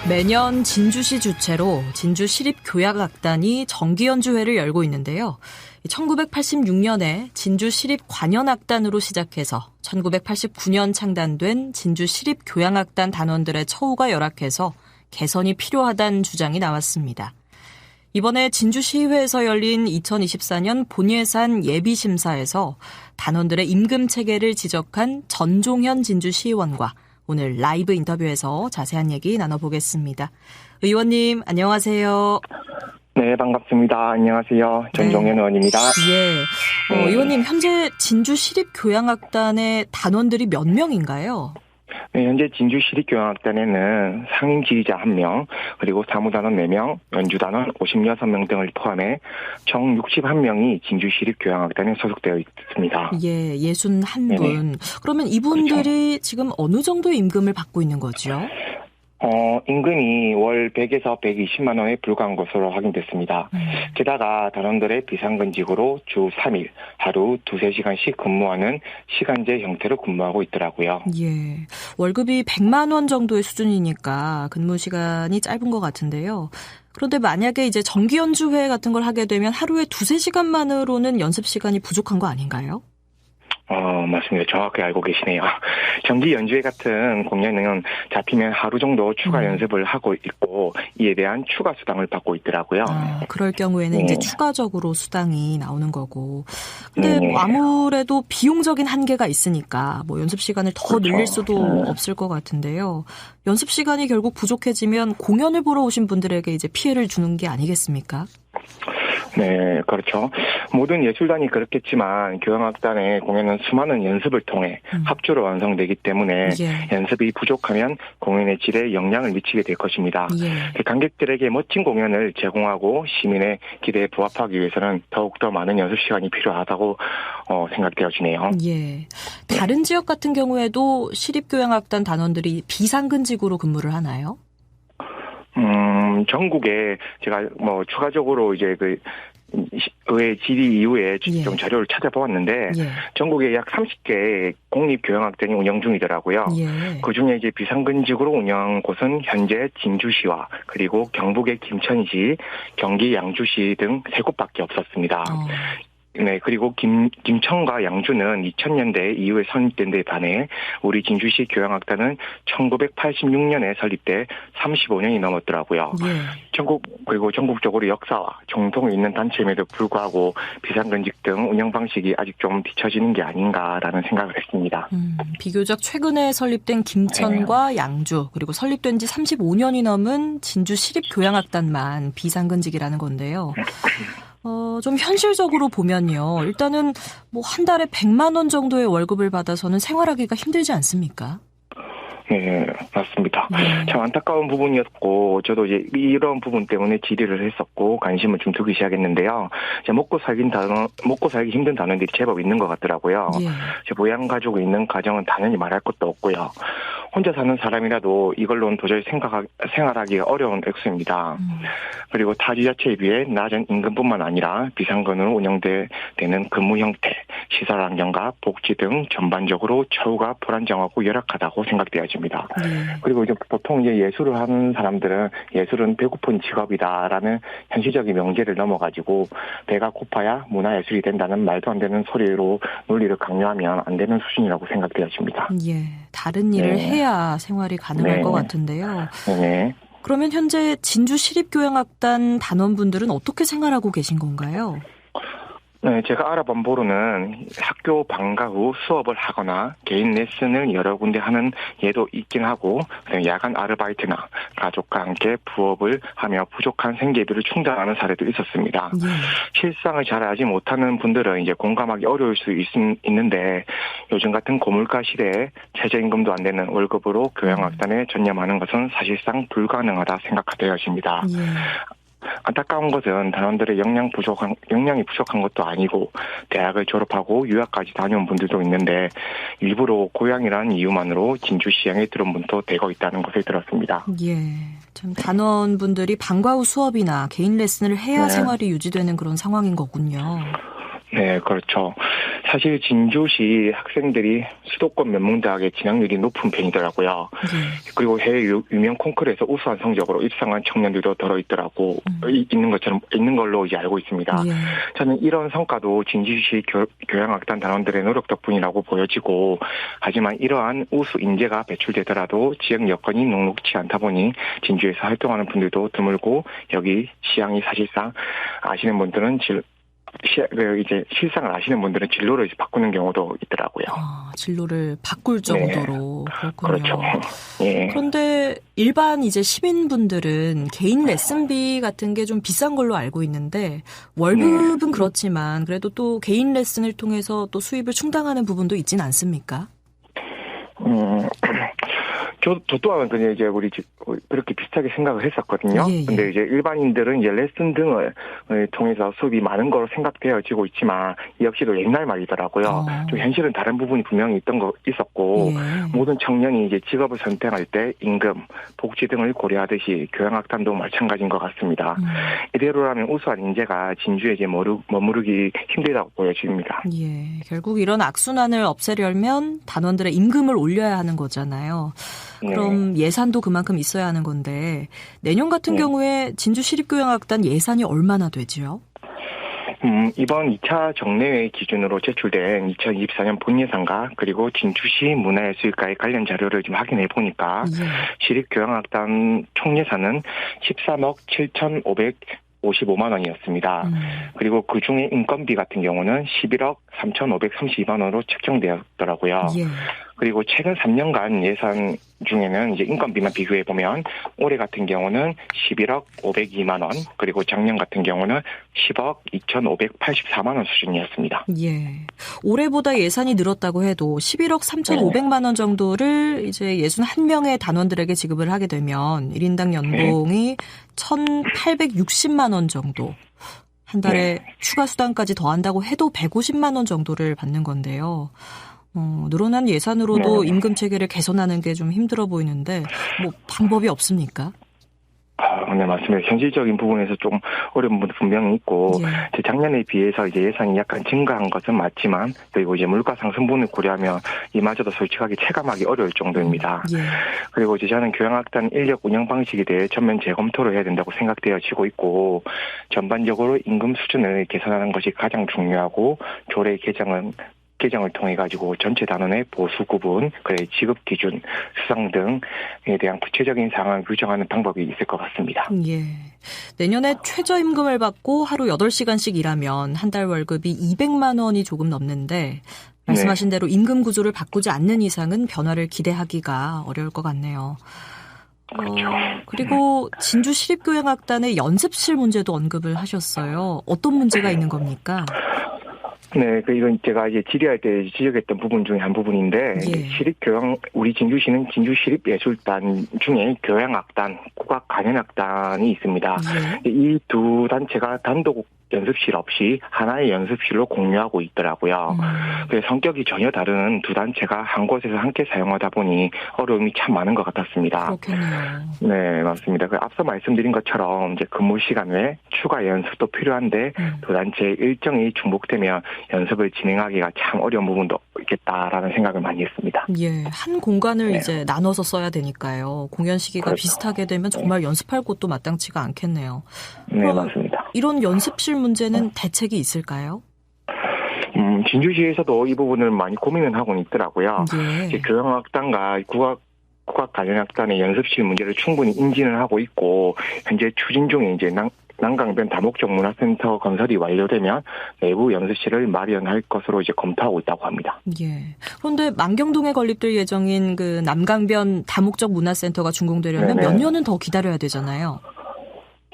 매년 진주시 주최로 진주시립교향악단이 정기연주회를 열고 있는데요. 1986년에 진주시립관현악단으로 시작해서 1989년 창단된 진주시립교향악단 단원들의 처우가 열악해서 개선이 필요하다는 주장이 나왔습니다. 이번에 진주시의회에서 열린 2024년 본예산 예비심사에서 단원들의 임금 체계를 지적한 전종현 진주시의원과 오늘 라이브 인터뷰에서 자세한 얘기 나눠보겠습니다. 의원님, 안녕하세요. 네, 반갑습니다. 안녕하세요. 전종현 의원입니다. 예. 의원님, 현재 진주시립교향악단의 단원들이 몇 명인가요? 네, 현재 진주시립교향악단에는 상임 지휘자 1명, 그리고 사무단원 4명, 연주단원 56명 등을 포함해 총 61명이 진주시립교향악단에 소속되어 있습니다. 예, 61분. 네네. 그러면 이분들이 그렇죠. 지금 어느 정도의 임금을 받고 있는 거죠? 임금이 월 100에서 120만 원에 불과한 것으로 확인됐습니다. 게다가 단원들의 비상근직으로 주 3일, 하루 2-3시간씩 근무하는 시간제 형태로 근무하고 있더라고요. 예, 월급이 100만 원 정도의 수준이니까 근무 시간이 짧은 것 같은데요. 그런데 만약에 이제 정기연주회 같은 걸 하게 되면 하루에 2-3시간만으로는 연습 시간이 부족한 거 아닌가요? 맞습니다. 정확히 알고 계시네요. 정기 연주회 같은 공연은 잡히면 하루 정도 추가 연습을 하고 있고 이에 대한 추가 수당을 받고 있더라고요. 그럴 경우에는 이제 추가적으로 수당이 나오는 거고. 근데 뭐 아무래도 비용적인 한계가 있으니까 뭐 연습 시간을 더 늘릴 수도 없을 것 같은데요. 연습 시간이 결국 부족해지면 공연을 보러 오신 분들에게 이제 피해를 주는 게 아니겠습니까? 네, 그렇죠. 모든 예술단이 그렇겠지만 교향악단의 공연은 수많은 연습을 통해 합주로 완성되기 때문에 연습이 부족하면 공연의 질에 영향을 미치게 될 것입니다. 관객들에게 멋진 공연을 제공하고 시민의 기대에 부합하기 위해서는 더욱더 많은 연습 시간이 필요하다고 생각되어지네요. 예. 다른 지역 같은 경우에도 시립교향악단 단원들이 비상근직으로 근무를 하나요? 전국에 제가 추가적으로 이제 의회 질의 이후에 좀 자료를 찾아보았는데 전국에 약 30개 공립교향악단이 운영 중이더라고요. 그중에 이제 비상근직으로 운영한 곳은 현재 진주시와 그리고 경북의 김천시, 경기 양주시 등 3곳밖에 없었습니다. 네, 그리고 김천과 양주는 2000년대 이후에 설립된 데 반해 우리 진주시 교향악단은 1986년에 설립돼 35년이 넘었더라고요. 그리고 전국적으로 역사와 정통이 있는 단체임에도 불구하고 비상근직 등 운영 방식이 아직 좀 뒤처지는 게 아닌가라는 생각을 했습니다. 비교적 최근에 설립된 김천과 양주 그리고 설립된 지 35년이 넘은 진주시립교향악단만 비상근직이라는 건데요. 좀 현실적으로 보면요. 일단은 뭐 한 달에 100만 원 정도의 월급을 받아서는 생활하기가 힘들지 않습니까? 네, 맞습니다. 참 안타까운 부분이었고, 저도 이제 이런 부분 때문에 질의를 했었고, 관심을 좀 두기 시작했는데요. 이제 먹고 살기 힘든 단원들이 제법 있는 것 같더라고요. 부양 가지고 있는 가정은 당연히 말할 것도 없고요. 혼자 사는 사람이라도 이걸로는 도저히 생활하기가 어려운 액수입니다. 그리고 타 지자체에 비해 낮은 임금뿐만 아니라 비상근으로 운영되는 근무 형태, 시설 환경과 복지 등 전반적으로 처우가 불안정하고 열악하다고 생각되어집니다. 그리고 이제 보통 이제 예술을 하는 사람들은 예술은 배고픈 직업이다라는 현실적인 명제를 넘어가지고 배가 고파야 문화예술이 된다는 말도 안 되는 소리로 논리를 강요하면 안 되는 수준이라고 생각되어집니다. 다른 일을 해야 생활이 가능할 것 같은데요. 그러면 현재 진주시립교향악단 단원분들은 어떻게 생활하고 계신 건가요? 네, 제가 알아본 바로는 학교 방과 후 수업을 하거나 개인 레슨을 여러 군데 하는 예도 있긴 하고 야간 아르바이트나 가족과 함께 부업을 하며 부족한 생계비를 충당하는 사례도 있었습니다. 실상을 잘 알지 못하는 분들은 이제 공감하기 어려울 수 있는데 요즘 같은 고물가 시대에 최저임금도 안 되는 월급으로 교향악단에 전념하는 것은 사실상 불가능하다 생각되어집니다. 안타까운 것은 단원들의 역량이 부족한 것도 아니고 대학을 졸업하고 유학까지 다녀온 분들도 있는데 일부러 고향이라는 이유만으로 진주시향에 들어온 분도 되고 있다는 것을 들었습니다. 참 단원분들이 방과 후 수업이나 개인 레슨을 해야 생활이 유지되는 그런 상황인 거군요. 네, 그렇죠. 사실 진주시 학생들이 수도권 명문대학에 진학률이 높은 편이더라고요. 그리고 해외 유명 콘쿠르에서 우수한 성적으로 입상한 청년들도 있는 걸로 이제 알고 있습니다. 예. 저는 이런 성과도 진주시 교양악단 단원들의 노력 덕분이라고 보여지고, 하지만 이러한 우수 인재가 배출되더라도 지역 여건이 녹록치 않다 보니 진주에서 활동하는 분들도 드물고, 여기 시향이 사실상 아시는 분들은 이제 실상을 아시는 분들은 진로를 바꾸는 경우도 있더라고요. 진로를 바꿀 정도로. 네. 그렇군요. 그렇죠. 예. 그런데 일반 이제 시민분들은 개인 레슨비 같은 게 좀 비싼 걸로 알고 있는데 월급은 그렇지만 그래도 또 개인 레슨을 통해서 또 수입을 충당하는 부분도 있진 않습니까? 저 또한 그냥 이제 그렇게 비슷하게 생각을 했었거든요. 예. 근데 이제 일반인들은 이제 레슨 등을 통해서 수입이 많은 거로 생각되어지고 있지만 이 역시도 옛날 말이더라고요. 좀 현실은 다른 부분이 분명히 있었고 예. 모든 청년이 이제 직업을 선택할 때 임금, 복지 등을 고려하듯이 교양악단도 마찬가지인 것 같습니다. 이대로라면 우수한 인재가 진주에 이제 머무르기 힘들다고 보여집니다. 예, 결국 이런 악순환을 없애려면 단원들의 임금을 올려야 하는 거잖아요. 그럼 예산도 그만큼 있어야 하는 건데 내년 같은 경우에 진주시립교양악단 예산이 얼마나 되지요? 이번 2차 정례회 기준으로 제출된 2024년 본예산과 그리고 진주시 문화예술가의 관련 자료를 좀 확인해 보니까 시립교양악단 총예산은 13억 7,555만 원이었습니다. 그리고 그중에 인건비 같은 경우는 11억 3,532만 원으로 책정되었더라고요. 예. 그리고 최근 3년간 예산 중에는 이제 인건비만 비교해 보면 올해 같은 경우는 11억 502만 원, 그리고 작년 같은 경우는 10억 2,584만 원 수준이었습니다. 예. 올해보다 예산이 늘었다고 해도 11억 3,500만 원 정도를 이제 61명의 단원들에게 지급을 하게 되면 1인당 연봉이 1,860만 원 정도. 한 달에 추가 수당까지 더한다고 해도 150만 원 정도를 받는 건데요. 늘어난 예산으로도 임금 체계를 개선하는 게 좀 힘들어 보이는데 뭐 방법이 없습니까? 네, 맞습니다. 현실적인 부분에서 좀 어려운 부분도 분명히 있고, 작년에 비해서 이제 예산이 약간 증가한 것은 맞지만, 그리고 이제 물가 상승분을 고려하면 이마저도 솔직하게 체감하기 어려울 정도입니다. 그리고 이제 저는 교양악단 인력 운영 방식에 대해 전면 재검토를 해야 된다고 생각되어지고 있고, 전반적으로 임금 수준을 개선하는 것이 가장 중요하고, 조례 개정을 통해 가지고 전체 단원의 보수 구분, 지급 기준, 수당 등에 대한 구체적인 사항을 규정하는 방법이 있을 것 같습니다. 예. 내년에 최저임금을 받고 하루 8시간씩 일하면 한 달 월급이 200만 원이 조금 넘는데 말씀하신 대로 임금 구조를 바꾸지 않는 이상은 변화를 기대하기가 어려울 것 같네요. 그렇죠. 그리고 진주시립교양악단의 연습실 문제도 언급을 하셨어요. 어떤 문제가 있는 겁니까? 네, 이건 제가 이제 질의할 때 지적했던 부분 중에 한 부분인데, 우리 진주시는 진주시립예술단 중에 교양악단, 국악간현악단이 있습니다. 이 두 단체가 단독 연습실 없이 하나의 연습실로 공유하고 있더라고요. 그래서 성격이 전혀 다른 두 단체가 한 곳에서 함께 사용하다 보니 어려움이 참 많은 것 같았습니다. 그렇겠네요. 네, 맞습니다. 앞서 말씀드린 것처럼 이제 근무 시간 외에 추가 연습도 필요한데 두 단체의 일정이 중복되면 연습을 진행하기가 참 어려운 부분도 있겠다라는 생각을 많이 했습니다. 예, 한 공간을 이제 나눠서 써야 되니까요. 공연 시기가 비슷하게 되면 정말 연습할 곳도 마땅치가 않겠네요. 네, 맞습니다. 이런 연습실 문제는 대책이 있을까요? 진주시에서도 이 부분을 많이 고민을 하고는 있더라고요. 예. 교양악단과 국악간현악단의 연습실 문제를 충분히 인지는 하고 있고, 현재 추진 중에 이제 난강변 다목적 문화센터 건설이 완료되면 내부 연습실을 마련할 것으로 이제 검토하고 있다고 합니다. 예. 그런데 만경동에 건립될 예정인 그 남강변 다목적 문화센터가 준공되려면 몇 년은 더 기다려야 되잖아요.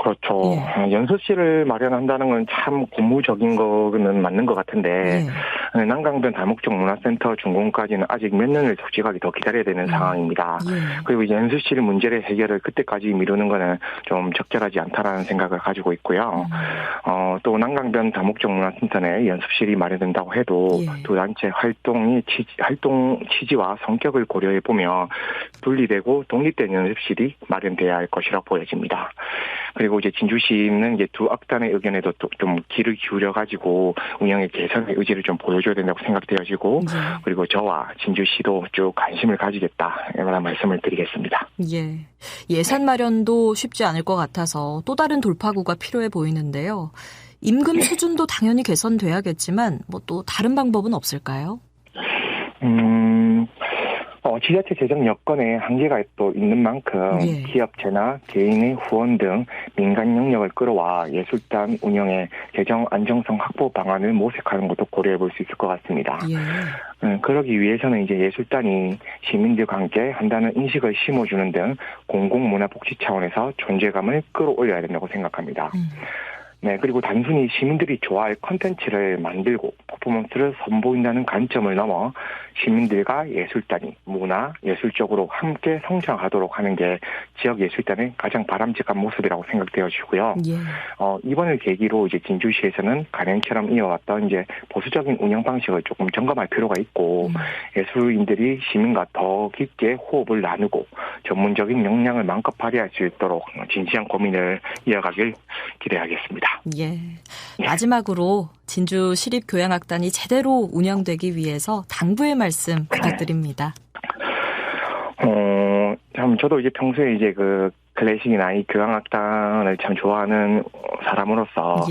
그렇죠. 연습실을 마련한다는 건 참 고무적인 거는 맞는 것 같은데 난강변 다목적 문화센터 준공까지는 아직 몇 년을 솔직하게 더 기다려야 되는 상황입니다. 그리고 연습실 문제를 해결을 그때까지 미루는 거는 좀 적절하지 않다라는 생각을 가지고 있고요. 또 난강변 다목적 문화센터 내 연습실이 마련된다고 해도 두 단체 활동 취지와 성격을 고려해 보면 분리되고 독립된 연습실이 마련돼야 할 것이라 보여집니다. 그리고 이제 진주시는 이제 두 악단의 의견에도 좀 귀를 기울여가지고 운영의 개선의 의지를 좀 보여줘야 된다고 생각되어지고 그리고 저와 진주시도 쭉 관심을 가지겠다 이런 말씀을 드리겠습니다. 예. 예산 마련도 쉽지 않을 것 같아서 또 다른 돌파구가 필요해 보이는데요. 임금 수준도 당연히 개선돼야겠지만 뭐 또 다른 방법은 없을까요? 지자체 재정 여건에 한계가 또 있는 만큼 기업체나 개인의 후원 등 민간 영역을 끌어와 예술단 운영의 재정 안정성 확보 방안을 모색하는 것도 고려해 볼 수 있을 것 같습니다. 그러기 위해서는 이제 예술단이 시민들과 함께 한다는 인식을 심어주는 등 공공문화복지 차원에서 존재감을 끌어올려야 된다고 생각합니다. 네, 그리고 단순히 시민들이 좋아할 컨텐츠를 만들고 퍼포먼스를 선보인다는 관점을 넘어 시민들과 예술단이 문화, 예술적으로 함께 성장하도록 하는 게 지역 예술단의 가장 바람직한 모습이라고 생각되어지고요. 이번을 계기로 이제 진주시에서는 가령처럼 이어왔던 이제 보수적인 운영 방식을 조금 점검할 필요가 있고 예술인들이 시민과 더 깊게 호흡을 나누고 전문적인 역량을 마음껏 발휘할 수 있도록 진지한 고민을 이어가길 기대하겠습니다. 예. 마지막으로 진주 시립교향악단이 제대로 운영되기 위해서 당부의 말씀 부탁드립니다. 참 저도 이제 평소에 이제 클래식이나 이 교향악단을 참 좋아하는 사람으로서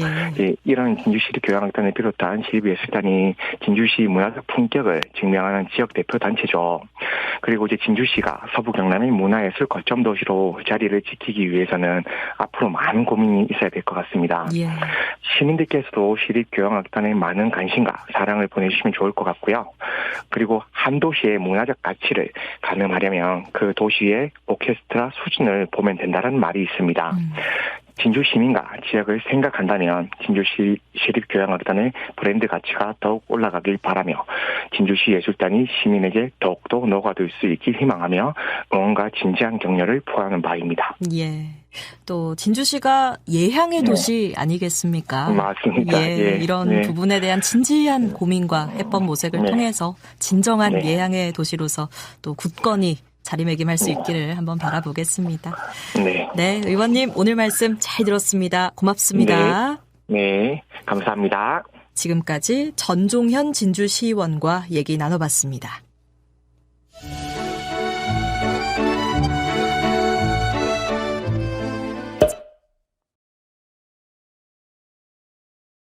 이런 진주시립교향악단을 비롯한 시립예술단이 진주시 문화적 품격을 증명하는 지역 대표 단체죠. 그리고 이제 진주시가 서부 경남의 문화예술 거점 도시로 자리를 지키기 위해서는 앞으로 많은 고민이 있어야 될 것 같습니다. 시민들께서도 시립교향악단에 많은 관심과 사랑을 보내주시면 좋을 것 같고요. 그리고 한 도시의 문화적 가치를 가늠하려면 그 도시의 오케스트라 수준을 보면 된다는 말이 있습니다. 진주 시민과 지역을 생각한다면 진주시 시립교향악단의 브랜드 가치가 더욱 올라가길 바라며 진주시 예술단이 시민에게 더욱더 녹아들 수 있길 희망하며 응원과 진지한 격려를 표하는 바입니다. 예. 또 진주시가 예향의 도시 아니겠습니까? 맞습니다. 이런 부분에 대한 진지한 고민과 해법 모색을 통해서 진정한 예향의 도시로서 또 굳건히 자리매김할 수 있기를 한번 바라보겠습니다. 네, 의원님 오늘 말씀 잘 들었습니다. 고맙습니다. 네, 감사합니다. 지금까지 전종현 진주시의원과 얘기 나눠봤습니다.